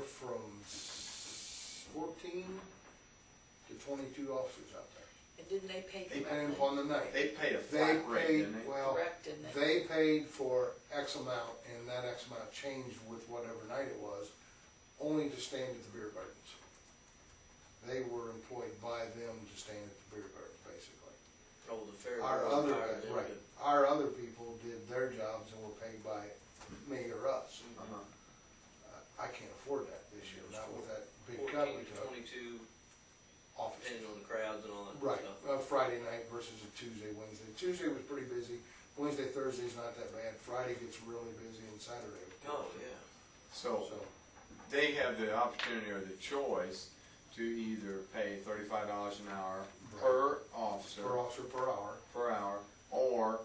from 14 to 22 officers out there. And didn't they pay Depending correctly? upon the night. They paid a They flat rate, paid, didn't they? well, Correct, didn't they? they paid for X amount, and that X amount changed with whatever night it was, only to stand at the beer gardens. They were employed by them to stand at the beer gardens, basically. Oh, the fair. Our board other, hired them right, to- our other people did their jobs and were paid by me or us. Uh-huh. I can't afford that this year, not with that big cut 14 we to took. 22, Office. depending on the crowds and all that Right, stuff. Friday night versus a Tuesday, Wednesday. Tuesday was pretty busy. Wednesday, Thursday's not that bad. Friday gets really busy, and Saturday. Oh, yeah. So, So, they have the opportunity or the choice to either pay $35 an hour per officer. per officer per hour. per hour, or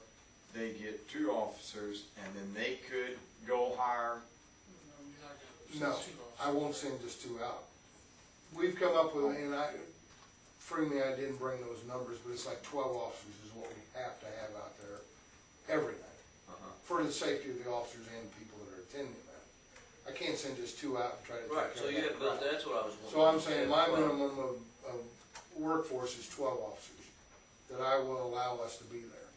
they get 2 officers and then they could go hire. No, I won't send just 2 out. We've come up with, and forgive me, I didn't bring those numbers, but it's like 12 officers is what we have to have out there every night for the safety of the officers and the people that are attending that. I can't send just 2 out and try to take Right, care so of you that have built, crowd. that's what I was wondering. So I'm saying my Well, minimum of workforce is 12 officers that I will allow us to be there.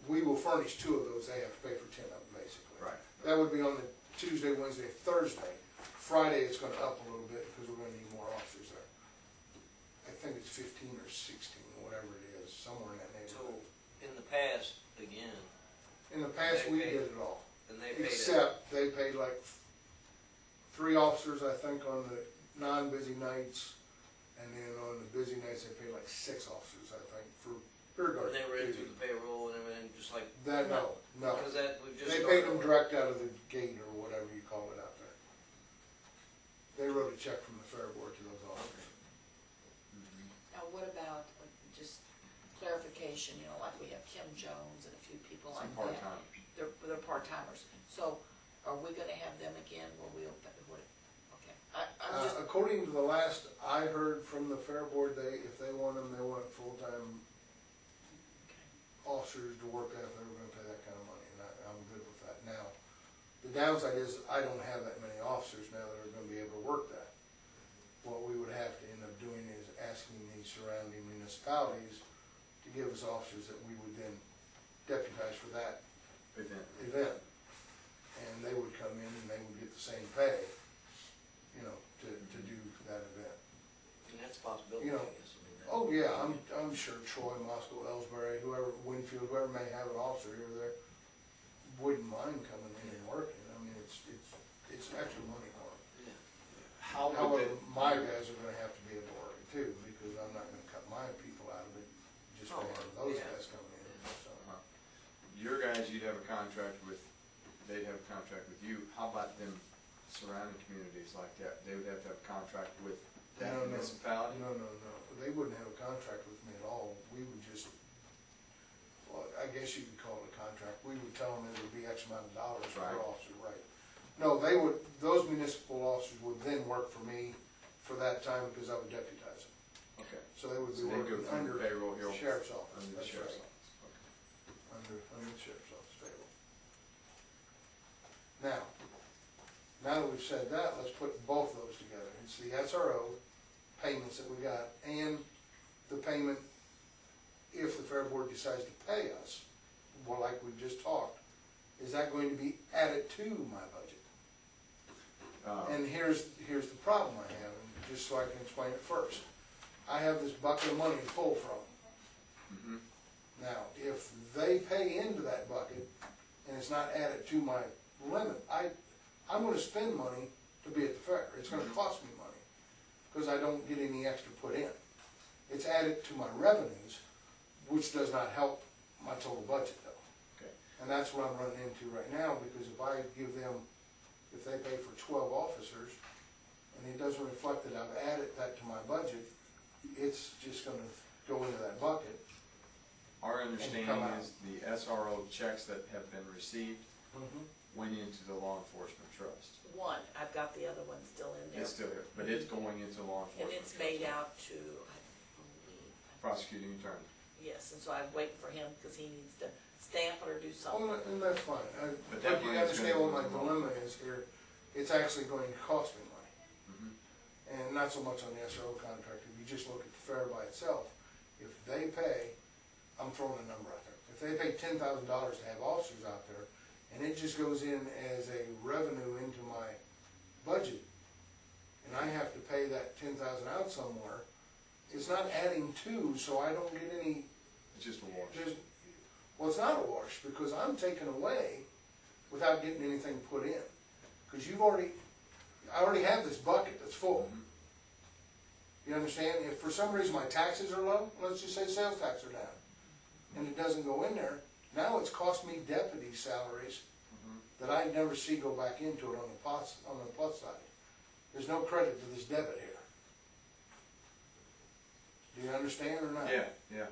We will furnish 2 of those, they have to pay for 10 of them, basically. Right. That would be on the Tuesday, Wednesday, Thursday. Friday, it's gonna up a little bit because we're gonna need more officers there. I think it's 15 or 16, whatever it is, somewhere in that So, neighborhood. in the past, again, In the past, they we paid- did it all. and they paid. Except they paid like 3 officers, I think, on the non-busy nights. And then on the busy nights, they paid like 6 officers, I think, for beer And garden. they ran through the payroll and everything, just like. That, no. Because that, we've just. They started paid them over. direct out of the gate or whatever you call it out there. They wrote a check from the fair board to those officers. Now, what about, just clarification, you know, like we have Kim Jones and a few people like Some that. part-timers. They're part-timers. So are we gonna have them again where we'll, okay. I'm just, According to the last I heard from the fair board, if they want them, they want full-time officers to work that, if they were gonna pay that kind of money, and I'm good with that. Now, the downside is I don't have that many officers now that are gonna be able to work that. What we would have to end up doing is asking these surrounding municipalities to give us officers that we would then deputize for that event. And they would come in and they would get the same pay, you know, to do that event. And that's a possibility, You I know, guess. I mean, that- Oh, yeah, I'm sure Troy, Moscow, Ellsbury, whoever, Winfield, whoever may have an officer here or there, wouldn't mind coming in and working. I mean, it's extra money for them. Yeah. How would However, they, my guys are gonna have to be able to work it too, because I'm not gonna cut my people out of it, just to Oh, have those yeah. guys coming in, so. your guys, you'd have a contract with, they'd have a contract with you, how about them surrounding communities like that? They would have to have a contract with that No, no. municipality? No, they wouldn't have a contract with me at all. We would just, well, I guess you could call it a contract. We would tell them it would be X amount of dollars per Right. officer, right? No, those municipal officers would then work for me for that time because I would deputize them. Okay. So they would be So they go working through under the payroll here. the sheriff's office, Under the that's sheriff's right. office, Under the sheriff's office payroll. Now that we've said that, let's put both those together. It's the SRO payments that we got and the payment if the fair board decides to pay us, well, like we've just talked, is that going to be added to my budget? okay. And here's the problem I have, and just so I can explain it first. I have this bucket of money to pull from. Mhm. Now, if they pay into that bucket and it's not added to my limit, I'm gonna spend money to be at the fair. It's gonna cost me money, because I don't get any extra put in. It's added to my revenues, which does not help my total budget though. Okay. And that's what I'm running into right now, because if they pay for 12 officers, and it doesn't reflect that I've added that to my budget, it's just gonna go into that bucket. Our come understanding out. is the SRO checks that have been received went into the law enforcement trust. one, I've got the other one still in there. It's still here, but it's going into law And enforcement. it's made out to, I believe, Prosecuting attorney. yes, and so I'm waiting for him because he needs to stamp it or do something. Oh, and that's fine. But But that you money's understand gonna what my go in the law. dilemma is here. It's actually going to cost me money. and not so much on the SRO contract, if you just look at the fair by itself, if they pay, I'm throwing a number out there, if they pay $10,000 to have officers out there, and it just goes in as a revenue into my budget, and I have to pay that 10,000 out somewhere, it's not adding to, so I don't get any, It's just a wash. well, it's not a wash, because I'm taking away without getting anything put in. Because I already have this bucket that's full. Mhm. You understand? If for some reason my taxes are low, let's just say sales tax are down, and it doesn't go in there, now it's cost me deputy salaries Mhm. that I never see go back into it on the plus side. There's no credit to this debit here. Do you understand or not? Yeah, yeah.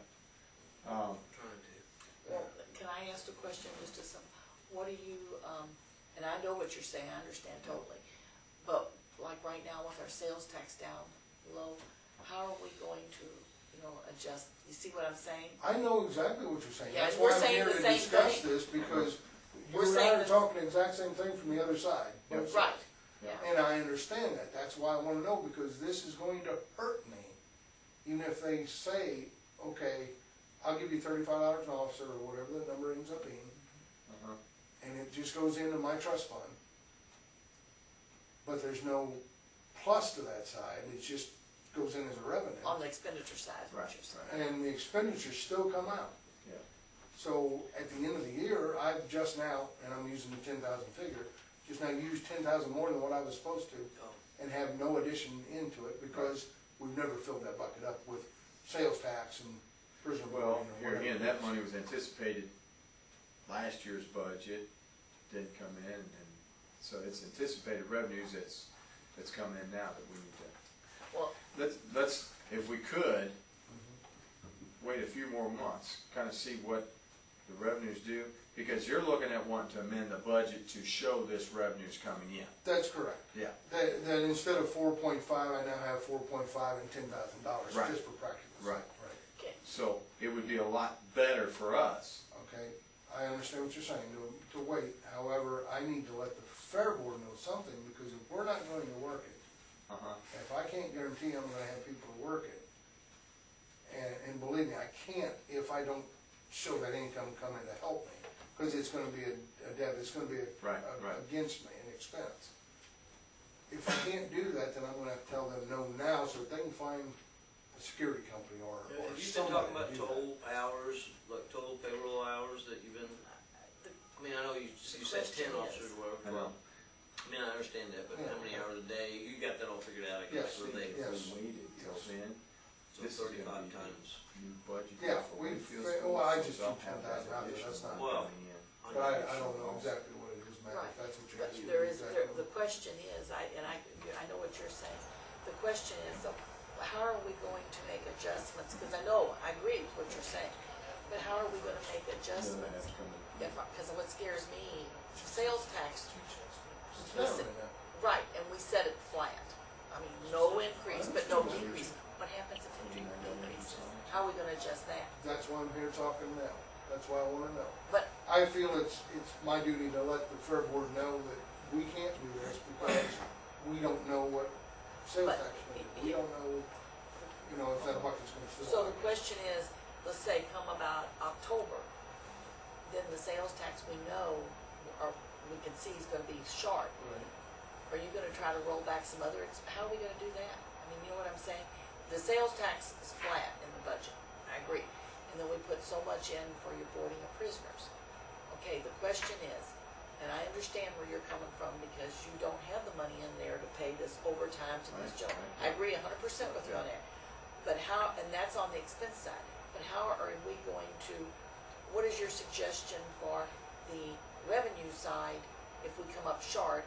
Trying to. Well, can I ask a question just to some, what do you, and I know what you're saying, I understand totally, but like right now with our sales tax down low, how are we going to, adjust, you see what I'm saying? I know exactly what you're saying. Yeah, That's and we're why I'm saying here the to same discuss thing. this, because you We're and I saying are the- talking the exact same thing from the other side. Yeah. both Right, sides. yeah. And I understand that, that's why I wanna know, because this is going to hurt me. Even if they say, okay, I'll give you $35 an officer, or whatever the number ends up being, Uh-huh. and it just goes into my trust fund. But there's no plus to that side, it just goes in as a revenue. On the expenditure side, is what Right, you're saying. right. And the expenditures still come out. Yeah. So at the end of the year, I've just now, and I'm using the 10,000 figure, just now used 10,000 more than what I was supposed to, Oh, and have no addition into it, because we've never filled that bucket up with sales tax and prison Well, boarding or here whatever. again, that money was anticipated last year's budget, didn't come in, and so it's anticipated revenues that's come in now that we need to. Well, Let's, if we could, Mhm. wait a few more months, kind of see what the revenues do, because you're looking at wanting to amend the budget to show this revenue's coming in. That's correct. Yeah. That instead of 4.5, I now have 4.5 and $10,000, Right. just for practical sake. Right. okay, So it would be a lot better for us. Okay, I understand what you're saying, to wait. However, I need to let the fair board know something, because if we're not going to work it, Uh-huh. if I can't guarantee I'm gonna have people to work it, and believe me, I can't if I don't show that income coming to help me, because it's gonna be a debit, it's gonna be Right, right. against me, an expense. If I can't do that, then I'm gonna have to tell them no now, so that they can find a security company or Have you been somebody talking to about do that. total hours, like total payroll hours that you've been, I mean, I know you said question 10 is- officers or whatever. I know. I mean, I understand that, but how many hours a day, you got that all figured out, I guess, Yes, for the day. yes. If we waited till then, So this is gonna 35 be times. new budget. Yeah, for we've Winfield fa- School, well, I so just they'll threw have 10,000 out there, additional that's not- money Well, coming in. But I don't know exactly what it is, Matt, right. if that's what you're But asking. there is, exactly. the question is, I know what you're saying. The question is, so how are we going to make adjustments? Because I know, I agree with what you're saying, but how are we gonna make adjustments? Because what scares me, sales tax, It's never listen, been that. right, and we set it flat. I mean, no increase, but no decrease. What happens if it decreases? How are we gonna adjust that? That's why I'm here talking now, that's why I wanna know. But, I feel it's my duty to let the fair board know that we can't do this, because we don't know what sales But- tax is gonna do. We don't know, if that bucket's gonna fill. so the question is, let's say come about October, then the sales tax we know, or we can see is gonna be short. Right. Are you gonna try to roll back some other, how are we gonna do that? I mean, you know what I'm saying? The sales tax is flat in the budget, I agree. And then we put so much in for your boarding of prisoners. Okay, the question is, and I understand where you're coming from, because you don't have the money in there to pay this overtime to this job. I agree 100% with you on that. But how, and that's on the expense side, but how are we going to, what is your suggestion for the revenue side if we come up short